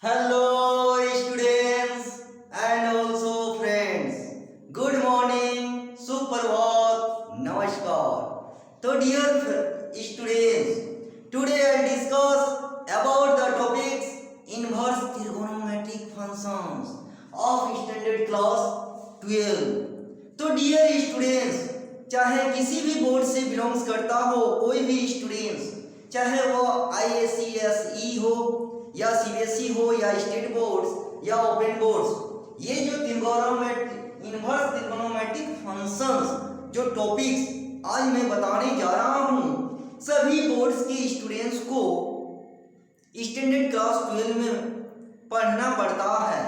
Hello students and also friends. Good morning, Suprabhat, Namaskar. So dear students, today I discuss about the topics inverse trigonometric functions of standard class 12. तो dear students, चाहे किसी भी board से belongs करता हो कोई भी students, चाहे वो IACSE हो या CBSE हो या स्टेट बोर्ड्स या ओपन बोर्ड्स, ये जो इनवर्स ट्रिगोनोमेट्रिक फंक्शंस जो टॉपिक्स आज मैं बताने जा रहा हूँ, सभी बोर्ड्स के स्टूडेंट्स को स्टैंडर्ड क्लास 12 में पढ़ना पड़ता है।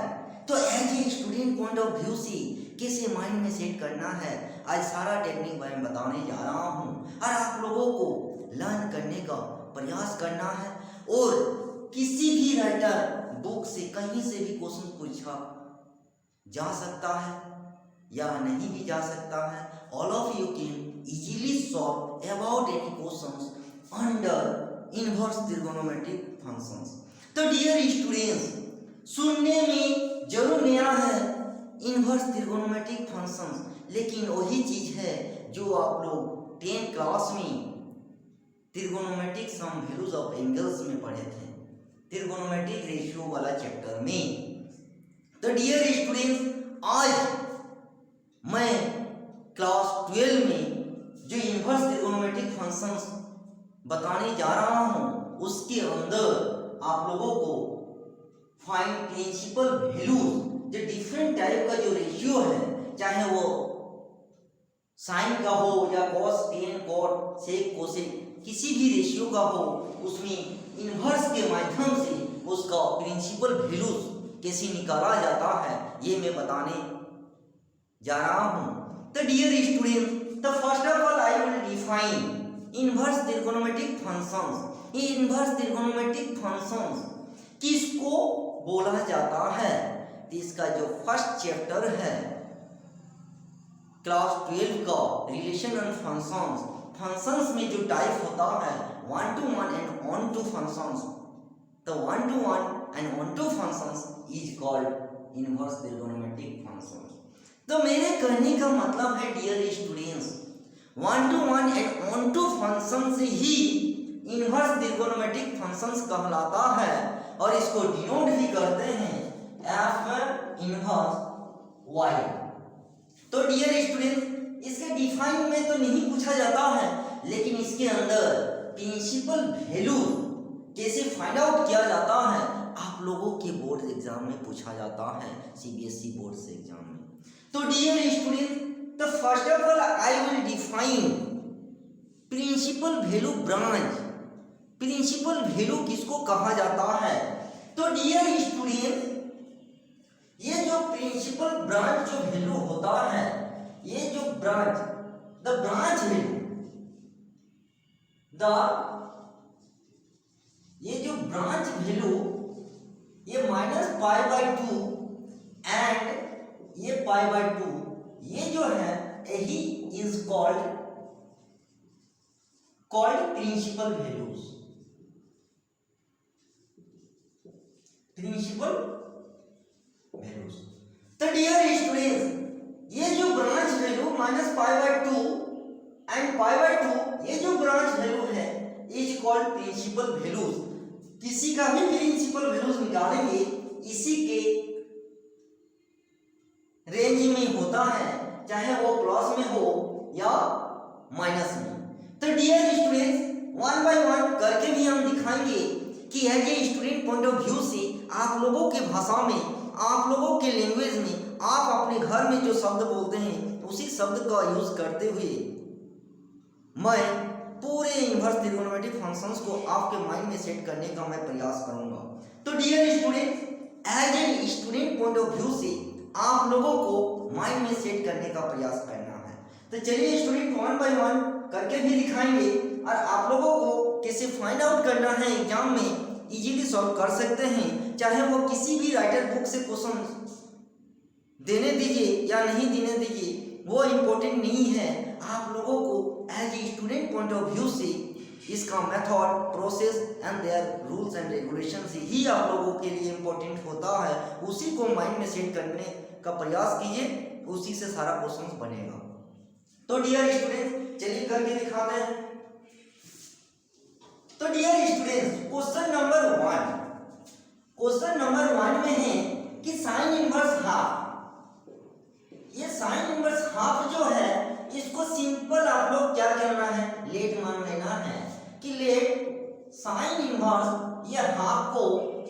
तो as a student point of view से कैसे माइंड में सेट करना है, आज सारा टेक्निक मैं बताने जा रहा हूँ और आप लोगों को लर्न करने का प्रयास करना है। और किसी भी राइटर बुक से कहीं से भी क्वेश्चन पूछा जा सकता है या नहीं भी जा सकता है। All of you can easily solve about any questions under inverse trigonometric functions. तो डियर स्टूडेंट्स, सुनने में जरूर नया है इनवर्स ट्रिगोनोमेट्रिक फंक्शंस, लेकिन वही चीज है जो आप लोग 10th क्लास में trigonometric some values of angles में पढ़े थे, ट्रिगोनोमेट्रिक रेशियो वाला चैप्टर में। तो डियर स्टूडेंट्स, आज मैं क्लास 12 में जो इनवर्स ट्रिगोनोमेट्रिक फंक्शंस बताने जा रहा हूं, उसके अंदर आप लोगों को फाइंड प्रिंसिपल वैल्यूज, जो डिफरेंट टाइप का जो रेशियो है, चाहे वो साइन का हो या कॉस, टेन, कॉट, सेक, कोसेक, किसी भी रेशियो का हो, उसमें इनवर्स के माध्यम से उसका प्रिंसिपल वैल्यूज कैसे निकाला जाता है, ये मैं बताने जा रहा हूं। तो डियर स्टूडेंट, तो first of all I will define inverse trigonometric functions. ये इनवर्स ट्रिगोनोमेट्रिक फंक्शंस किसको बोला जाता है, तो इसका जो फर्स्ट चैप्टर है क्लास 12 का रिलेशन एंड फंक्शंस, फंक्शंस में जो टाइप होता है 1 to 1 and 1 to फंक्शंस, तो 1 to 1 and 1 to functions is called inverse trigonometric functions. तो मेरे कहने का मतलब है dear students, 1 to 1 and 1 to functions ही इनवर्स ट्रिगोनोमेट्रिक फंक्शंस कहलाता है और इसको डिनोट भी करते हैं एफ इनवर्स वाई। तो डियर स्टूडेंट्स, इसके डिफाइन में तो नहीं पूछा जाता है, लेकिन इसके अंदर प्रिंसिपल वैल्यू कैसे फाइंड आउट किया जाता है आप लोगों के बोर्ड एग्जाम में पूछा जाता है, CBSE बोर्ड से एग्जाम में। तो डियर स्टूडेंट, तो first of all I will define principal value branch. Principal value किसको कहा जाता है, तो डियर स्टूडेंट, ये जो प्रिंसिपल ब्रांच जो वैल्यू होता है, ये जो ब्रांच, द ब्रांच वैल्यू, ये जो ब्रांच वैल्यू, ये -π/2 एंड ये π/2, ये जो है यही is called principal values. Principal values. तो डियर स्टूडेंट्स, ये जो ब्रांच वैल्यू -π/2 एंड π/2, ये जो ब्रांच वैल्यू है इज कॉल्ड प्रिंसिपल वैल्यूज। किसी का भी प्रिंसिपल वैल्यूज निकालेंगे इसी के रेंज में होता है, चाहे वो प्लस में हो या माइनस में। तो डियर स्टूडेंट्स, 1 by 1 करके भी हम दिखाएंगे कि as a student point of view से आप लोगों की भाषा में, आप लोगों के लैंग्वेज में, आप अपने घर में जो शब्द बोलते हैं उसी शब्द का यूज करते हुए मैं पूरे इनवर्स ट्रिगोनोमेट्रिक फंक्शंस को आपके माइंड में सेट करने का मैं प्रयास करूंगा। तो dear student, as a student point of view से आप लोगों को माइंड में सेट करने का प्रयास करना है। तो चलिए स्टूडेंट 1 by 1 करके भी दिखाएंगे और आप लोगों को कैसे फाइंड आउट करना है एग्जाम में इजीली सॉल्व कर सकते हैं, चाहे वो किसी भी राइटर बुक से क्वेश्चन देने दीजिए या नहीं देने दीजिए, वो इम्पोर्टेंट नहीं है। आप लोगों को as a student point of view से इसका method, process and their rules and regulation ही आप लोगों के लिए इम्पोर्टेंट होता है। उसी को माइंड में सेट करने का प्रयास कीजिए, उसी से सारा क्वेश्चन बनेगा। तो डियर स्टूडेंट्स, चलिए करके दिखाते हैं। तो डियर स्टूडेंट्स, क्वेश्चन नंबर 1 में है कि साइन इनवर्स हाफ। ये साइन इनवर्स हाफ जो है, इसको सिंपल आप लोग क्या करना है, लेट मान लेना है कि लेट साइन इनवर्स ये हाफ को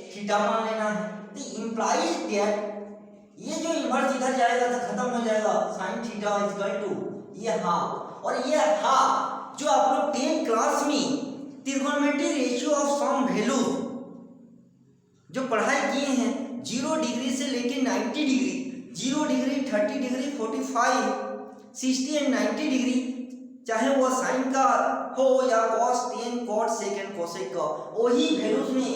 थीटा मान लेना है। तो इंप्लाइज दैट ये जो इनवर्स इधर जाएगा तो खत्म हो जाएगा, sine theta is equal to ये हाफ। और ये हाफ जो आप लोग 10 क्लास में trigonometry ratio of some value जो पढ़ाई किए हैं, 0 डिग्री से लेके 90 degree, 0 degree, 30 degree, 45, 60 and 90 degree, चाहे वो साइन का हो या cos, tan, cot, sec and cosec का, वही वैल्यूज में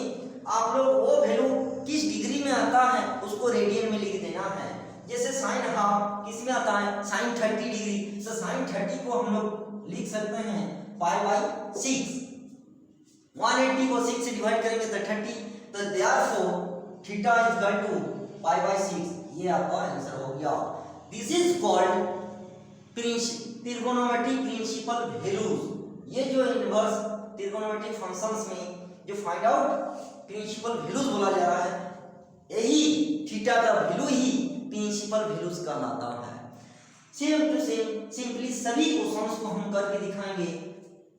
आप लोग वो वैल्यू किस डिग्री में आता है उसको रेडियन में लिख देना है। जैसे साइन हाफ किस में आता है, साइन 30 डिग्री, तो साइन 30 को हम लोग लिख सकते हैं π/6। 180 को 6 से डिवाइड करेंगे तो 30, तो therefore theta is equal to π/6। ये आपका आंसर हो गया। This is called trigonometric principal values. ये जो इनवर्स ट्रिगोनोमेट्रिक फंक्शंस में जो फाइंड आउट प्रिंसिपल वैल्यूज बोला जा रहा है, यही थीटा का वैल्यू ही प्रिंसिपल वैल्यूज कहलाता है। सेम टू सेम सिंपली सभी क्वेश्चंस को हम करके दिखाएंगे।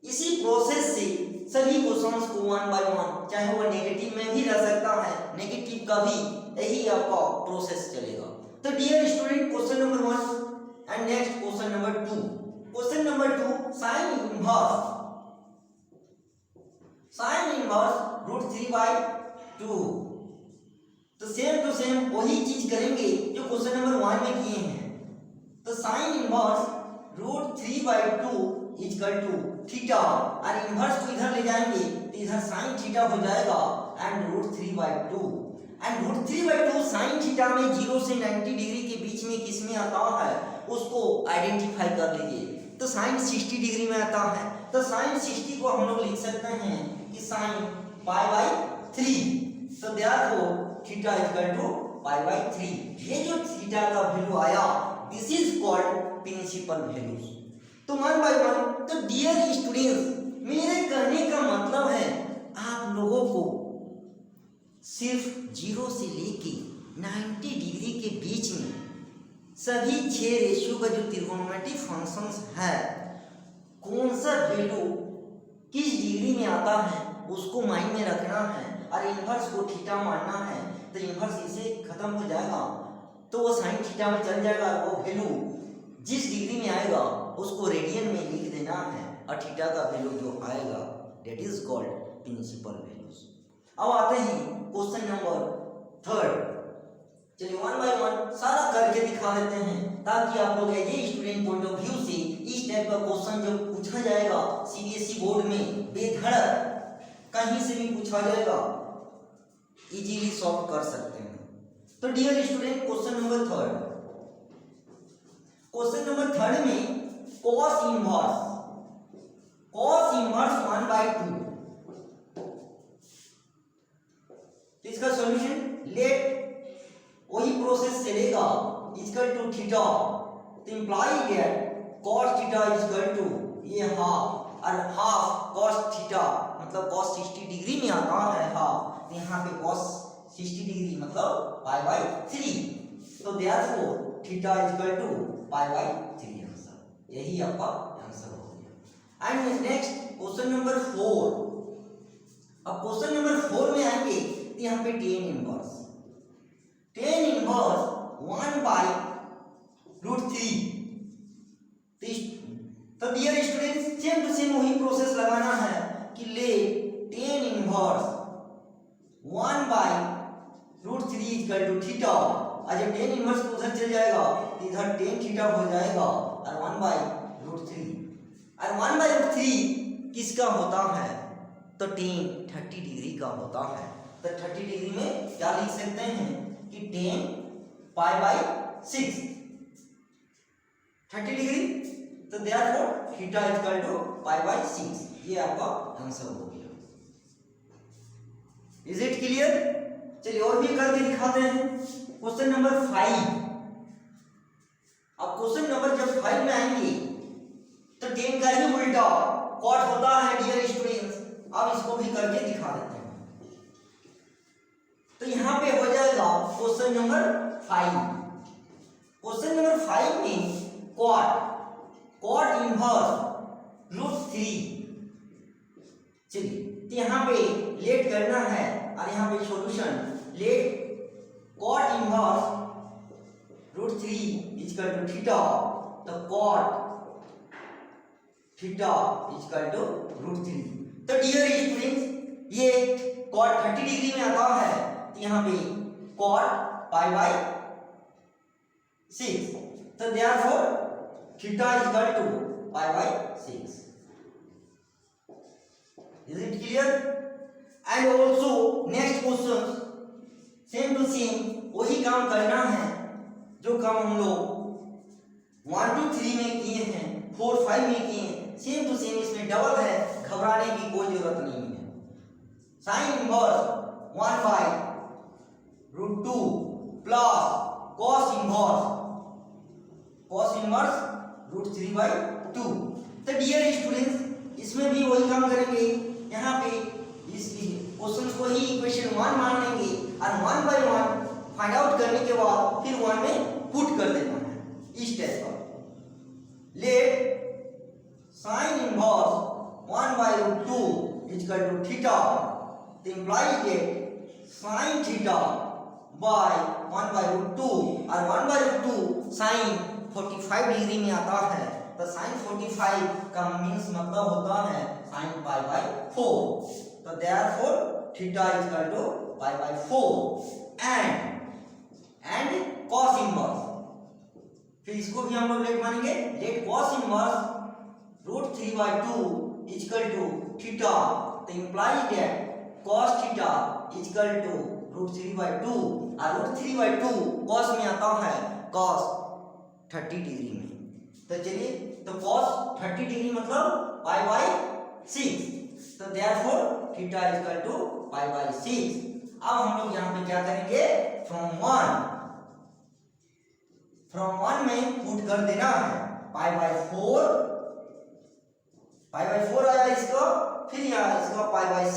इसी प्रोसेस से सभी क्वेश्चंस को 1 बाय 1, चाहे वो नेगेटिव में भी रह सकता है, नेगेटिव का भी यही आपका प्रोसेस चलेगा। तो dear student, question number 1 and next question number 2। Question number 2, sine inverse √3/2। तो सेम टू सेम वही चीज करेंगे जो क्वेश्चन नंबर 1 में किए हैं। तो sine inverse √3/2 is equal to theta, और इनवर्स को इधर ले जाएंगे तो इधर साइन थीटा हो जाएगा एंड √3/2। एंड √3/2 साइन थीटा में 0 से 90 डिग्री के बीच में किस में आता है उसको आइडेंटिफाई कर लीजिए। तो साइन 60 डिग्री में आता है, तो साइन 60 को हम लोग लिख सकते हैं कि साइन π/3। तो therefore theta is equal to π/3। ये जो थीटा का वैल्यू आया, this is called principal values. तो 1 बाय 1। तो डियर स्टूडेंट्स, मेरे कहने का मतलब है आप लोगों को सिर्फ 0 से लेके 90 डिग्री के बीच में सभी 6 रेशियो का जो ट्रिगोनोमेट्रिक फंक्शंस है, कौन सा वैल्यू किस डिग्री में आता है उसको माइंड में रखना है, और इनवर्स को थीटा मानना है। तो इनवर्स इसे खत्म हो जाएगा तो वो साइन थीटा में चल जाएगा, वो वैल्यू जिस डिग्री में आएगा उसको रेडियन में लिख देना है, और थीटा का वैल्यू जो आएगा that is called principal values. अब आते हैं क्वेश्चन नंबर 3। चलिए 1 बाय 1 सारा करके दिखा देते हैं, ताकि आप लोग as a student point of view से इस टाइप का क्वेश्चन जो पूछा जाएगा सीबीएसई बोर्ड में बेधड़क कहीं से भी पूछा जाएगा, इजीली सॉल्व कर सकते हैं। तो dear student, question number 3। Question number 3 में cos इनवर्स 1/2। इसका सॉल्यूशन लेट वही प्रोसेस चलेगा इक्वल टू थीटा। तो imply that cos theta is equal to ये हाफ, और हाफ cos थीटा मतलब cos 60 डिग्री में आता है हाफ, तो यहाँ पे cos 60 डिग्री मतलब π/3। तो therefore theta is equal to π/3 answer. यही आपका आंसर हो गया। And next question number 4। अब क्वेश्चन नंबर 4 में आएंगे तो यहाँ पे tan इनवर्स 1/√3। तो dear students, same to same वही प्रोसेस लगाना है कि ले tan inverse 1/√3 equal to theta, और जब tan इनवर्स को उधर चल जाएगा तो इधर tan थीटा हो जाएगा, और 1/√3। और 1/√3 किसका होता है, तो tan 30 डिग्री का होता है। तो 30 डिग्री में क्या लिख सकते हैं कि tan π/6। 30 डिग्री तो therefore theta equal to pi by 6, ये आपका आंसर हो गया। Is it clear? चलिए और भी करके दिखाते हैं। Question number 5। अब क्वेश्चन नंबर जब 5 में आएंगे तो 10 का ही उल्टा कॉट होता है डियर स्टूडेंट्स। अब इसको भी करके दिखा देते हैं। तो यहाँ पे हो जाएगा क्वेश्चन नंबर 5। क्वेश्चन नंबर 5 में कॉट इनवर्स √3। चलिए तो यहाँ पे लेट करना है और यहाँ पे solution let cot inverse √3 equal to theta. तो कॉट थीटा इक्वल टू √3। तो डियर स्टूडेंट्स ये कॉट 30 डिग्री में आता है, तो यहाँ पे कॉट पाई बाय 6। तो therefore theta equal to pi by 6। Is it clear? And also next question same to same वही काम करना है जो काम हम लोग 1 2 3 में किए हैं, 4 5 में किए हैं। सेम टू सेम इसमें डबल है, घबराने की कोई जरूरत नहीं है। Sine inverse 1 by √2 plus cos inverse √3 by 2। तो डियर स्टूडेंट्स इसमें भी वही काम करेंगे। यहाँ पे इस क्वेश्चन को ही इक्वेशन 1 मान लेंगे और 1 बाय 1 फाइंड आउट करने के बाद फिर 1 में पुट कर देना है इस टाइप का। Let sine inverse 1 by √2 equal to theta. तो implies that sine theta by 1 by √2 और 1 बाय √2 साइन 45 डिग्री में आता है। तो साइन 45 का मींस मतलब होता है साइन पाई बाय 4। तो therefore theta equal to pi by 4 and cos inverse. फिर इसको भी हम लोग लेट मानेंगे। Let cos inverse √3 by 2 equal to theta. तो implies that cos theta equal to √3 by 2 और √3 बाय 2 कॉस में आता है कॉस 30 डिग्री में। तो चलिए तो कॉस 30 डिग्री मतलब पाई बाय 6। तो therefore theta equal to pi by 6। अब हम लोग यहाँ पे क्या करेंगे, फ्रॉम 1 में पुट कर देना है पाई बाय 4 आया इसको, फिर यहाँ इसको पाई बाय 6,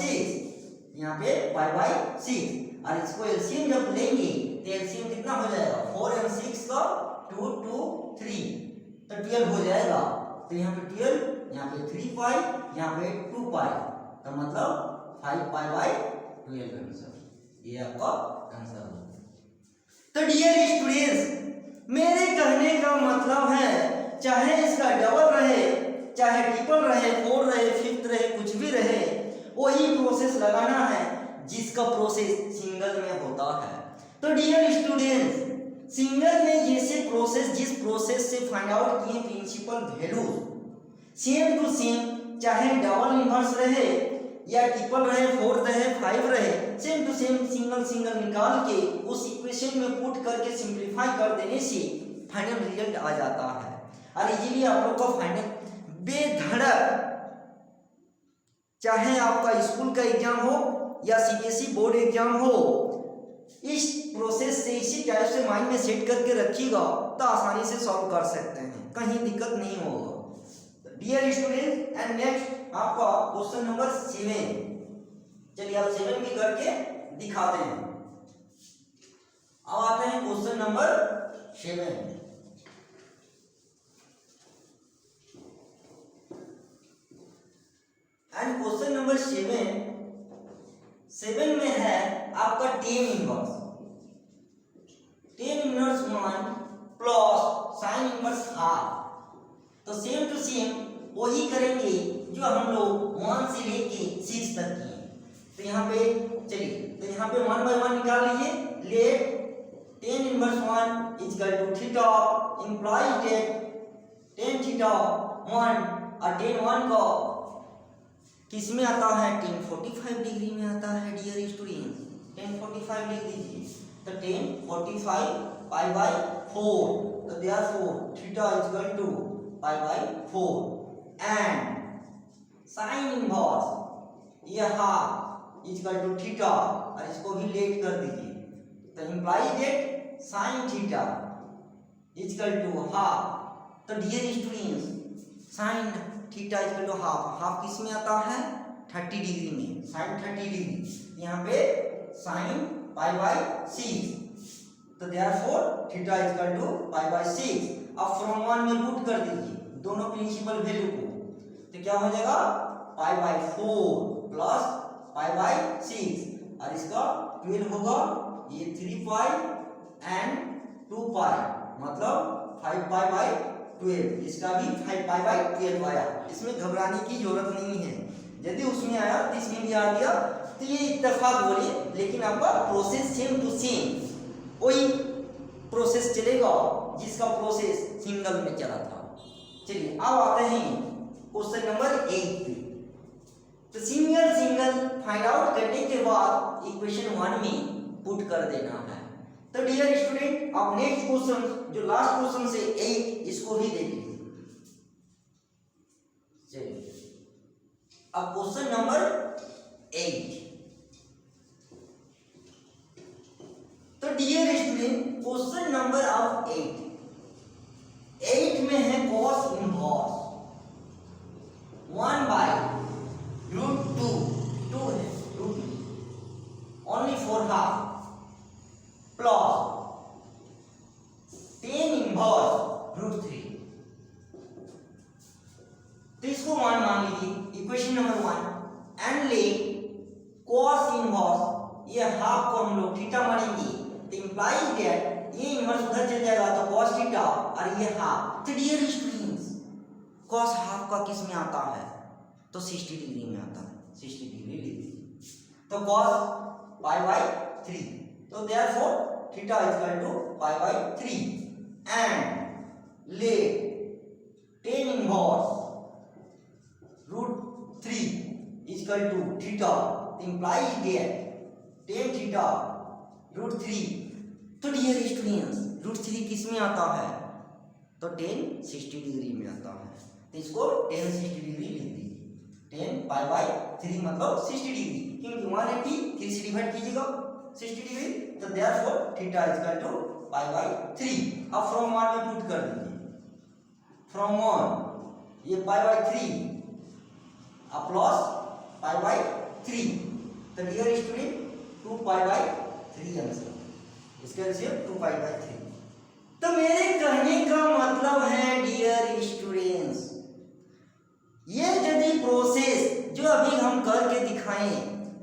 यहाँ पे पाई बाय 6 और इसको एलसीएम जब लेंगे तो एलसीएम कितना हो जाएगा 4 और 6 का 2 2 3 तो 12 हो जाएगा। तो यहाँ पे 12, यहाँ पे 3 पाई, यहाँ पे 2 पाई, तो मतलब 5 पाई बाय 12 आंसर। ये आपका आंसर होगा। तो डियर स्टूडेंट्स मेरे कहने का मतलब है चाहे इसका डबल रहे, चाहे ट्रिपल रहे, 4 रहे, 5 रहे, कुछ भी रहे, वही प्रोसेस लगाना है जिसका प्रोसेस सिंगल में होता है। तो डियर स्टूडेंट्स सिंगल में जैसे प्रोसेस जिस प्रोसेस से फाइंड आउट किए principal value, same to same चाहे डबल इनवर्स रहे या ट्रिपल रहे, 4 रहे, 5 रहे, सेम टू सेम सिंगल निकाल के उस इक्वेशन में पुट करके सिंप्लीफाई कर देने से फाइनल रिजल्ट आ जाता है। और इजीली आप लोग को फाइनल बेधड़क, चाहे आपका स्कूल का एग्जाम हो या सीबीएसई बोर्ड एग्जाम हो, इस प्रोसेस से इसी टाइप से माइंड में सेट करके रखिएगा तो आसानी से सॉल्व कर सकते हैं, कहीं दिक्कत नहीं होगा। डियर स्टूडेंट एंड नेक्स्ट आपका क्वेश्चन नंबर 7। चलिए आप 7 भी करके दिखाते हैं। अब आते हैं question number 7। And question number 7 में है आपका tan inverse 1 plus sine inverse half. तो सेम टू सेम वही करेंगे जो हम लोग 1 से लेके 6 तक किए। तो यहाँ पे चलिए तो यहाँ पे 1 बाय 1 निकाल लीजिए। Let tan inverse 1 equal to theta implies that tan theta 1 और tan 1 का किस में आता है, tan 45 डिग्री में आता है डियर स्टूडेंट। tan 45 लिख दीजिए। तो tan 45 पाई बाय 4। तो therefore theta equal to 4 and sine inverse ये हाफ इक्वल टू थीटा, और इसको भी लेट कर दीजिए, तो imply that sine theta equal to half. तो dear students sine theta equal to half, half किस में आता है 30 डिग्री में, साइन 30 डिग्री, यहाँ पे साइन π/6, तो देयरफॉर थीटा इक्वल टू π/6। अब फ्रॉम 1 में पुट कर दीजिए दोनों प्रिंसिपल वैल्यू को, तो क्या हो जाएगा π/4 प्लस π/6, और इसका 12 होगा, ये 3π एंड 2π मतलब 5π/12, इसका भी 5π/12 आया। इसमें घबराने की जरूरत नहीं है, यदि उसमें आया तो इसमें भी आ गया, तो ये इत्तेफाक बोलिए, लेकिन आपका प्रोसेस सेम टू सेम वही प्रोसेस चलेगा जिसका प्रोसेस सिंगल में चला था। चलिए अब आते हैं क्वेश्चन नंबर 8 पे। तो सिंगल फाइंड आउट करने के बाद इक्वेशन 1 में पुट कर देना है। तो डियर स्टूडेंट अब नेक्स्ट क्वेश्चन जो लास्ट क्वेश्चन से 8 इसको भी देख लीजिए। चलिए अब क्वेश्चन नंबर 8। तो dear student question number of 8 में है cos इनवर्स 1/√2, 2 है root only for half plus tan inverse √3। तो इसको मान लीजिए equation number 1 and let cos inverse, ये हाफ को हम लोग थीटा मानेंगे, तो इंप्लाइज दैट ये इनवर्स उधर चल जाएगा तो cos थीटा और ये हाफ। तो डियर स्टूडेंट्स cos हाफ का किस में आता है, तो 60 डिग्री में आता है, 60 डिग्री ले लीजिए, तो cos π/3, तो therefore theta equal to π/3 and let tan inverse √3 equal to theta, implies that tan theta √3। तो डियर स्टूडेंट्स √3 किस में आता है, तो tan 60 डिग्री में आता है, तो इसको tan 60 डिग्री लिख दीजिए, tan π/3 मतलब 60 डिग्री, क्योंकि 180 3 से डिवाइड कीजिएगा 60 डिग्री, तो देयरफॉर थीटा इक्वल टू π/3। अब फ्रॉम 1 में पुट कर दीजिए, फ्रॉम 1 ये π/3 अब प्लस π/3, तो डियर स्टूडेंट 2π/3 आंसर, इसका आंसर 2π/3। तो मेरे कहने का मतलब है डियर स्टूडेंट्स ये यदि प्रोसेस जो अभी हम करके दिखाएं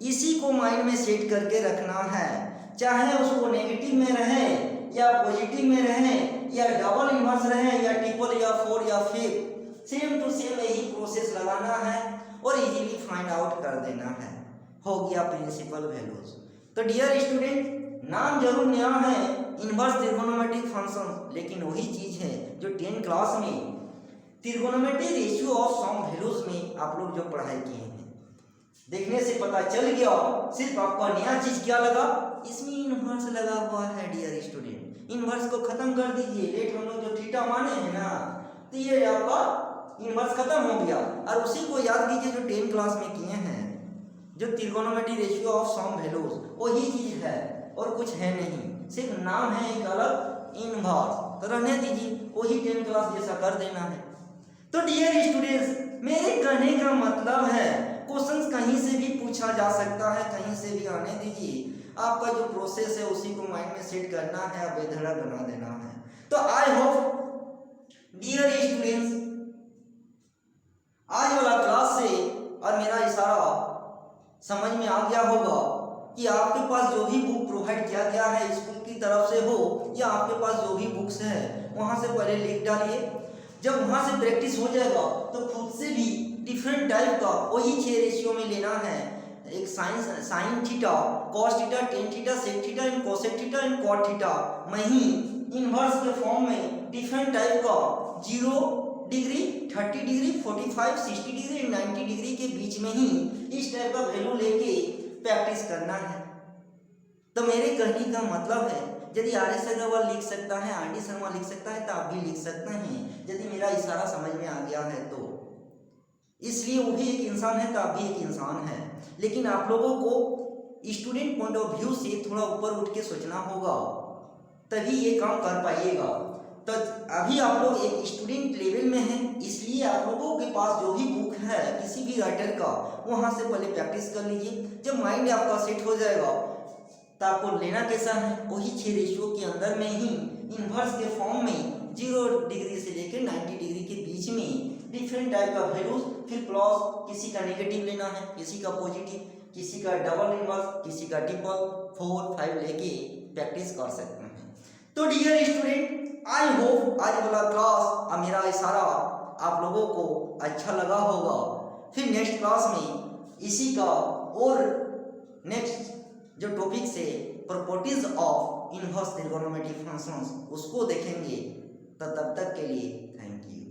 इसी को माइंड में सेट करके रखना है, चाहे उसको नेगेटिव में रहे या पॉजिटिव में रहे या डबल इनवर्स रहे या ट्रिपल या 4 या 5, सेम टू सेम यही प्रोसेस लगाना है और इजीली फाइंड आउट कर देना है। हो गया प्रिंसिपल वैल्यूज। तो डियर स्टूडेंट नाम जरूर नया है इनवर्स त्रिगोनोमेट्रिक फंक्शन, लेकिन वही चीज है जो 10 क्लास में त्रिगोनोमेट्रिक रेशियो ऑफ सम वैल्यूज में आप लोग जो पढ़ाई किए हैं, देखने से पता चल गया। सिर्फ आपका नया चीज क्या लगा, इसमें इनवर्स लगा हुआ है डियर स्टूडेंट। इनवर्स को खत्म कर दीजिए, लेट हम लोग जो थीटा माने हैं ना, तो ये आपका इनवर्स खत्म हो गया, और उसी को याद कीजिए जो 10 क्लास में किए हैं, जो त्रिगोनोमेट्रिक रेशियो ऑफ सम वैल्यूज वही चीज है और कुछ है नहीं, सिर्फ नाम है एक अलग इनवर्स, तो रहने दीजिए, वही 10 क्लास जैसा कर देना है। तो डियर स्टूडेंट्स मेरे कहने का मतलब है क्वेश्चंस कहीं से भी पूछा जा सकता है, कहीं से भी आने दीजिए, आपका जो प्रोसेस है उसी को माइंड में सेट करना है, बेधड़क बना देना है। तो आई होप डियर स्टूडेंट्स आज वाला क्लास से और मेरा इशारा समझ में आ गया होगा कि आपके पास जो भी बुक प्रोवाइड किया गया है स्कूल की तरफ से हो या आपके पास जो भी बुक्स है वहाँ से पहले लिख डालिए। जब वहाँ से प्रैक्टिस हो जाएगा तो खुद से भी डिफरेंट टाइप का वही 6 रेशियो में लेना है। एक sine theta, cos theta, tan theta, sec theta and cosec theta and cot theta, वहीं इनवर्स के फॉर्म में डिफरेंट टाइप का 0 degree, 30 degree, 45, 60 degree and 90 degree के बीच में ही इस टाइप का वैल्यू लेके प्रैक्टिस करना है। तो मेरे कहने का मतलब है यदि RS अग्रवाल लिख सकता है, RD शर्मा लिख सकता है, तो आप भी लिख सकते हैं, यदि मेरा इशारा समझ में आ गया है तो। इसलिए वो भी एक इंसान है तो आप भी एक इंसान है, लेकिन आप लोगों को स्टूडेंट पॉइंट ऑफ व्यू से थोड़ा ऊपर उठ के सोचना होगा, तभी ये काम कर पाइएगा। तो अभी आप लोग एक स्टूडेंट लेवल में हैं, इसलिए आप लोगों के पास जो भी बुक है किसी भी राइटर का, वहाँ से पहले प्रैक्टिस कर लीजिए। जब माइंड आपका सेट हो जाएगा तो आपको लेना कैसा है, वही 6 रेशियो के अंदर में ही इन्वर्स के फॉर्म में 0 डिग्री से लेकर 90 डिग्री के बीच में डिफरेंट टाइप का वैल्यूज, फिर प्लस, किसी का नेगेटिव लेना है, किसी का पॉजिटिव, किसी का डबल इनवर्स, किसी का ट्रिपल, 4, 5 लेके प्रैक्टिस कर सकते हैं। तो डियर स्टूडेंट, आई होप आज वाला क्लास और मेरा इशारा आप लोगों को अच्छा लगा होगा। फिर नेक्स्ट क्लास में इसी का और नेक्स्ट जो टॉपिक से properties of inverse trigonometric functions उसको देखेंगे। तो तब तक के लिए थैंक यू।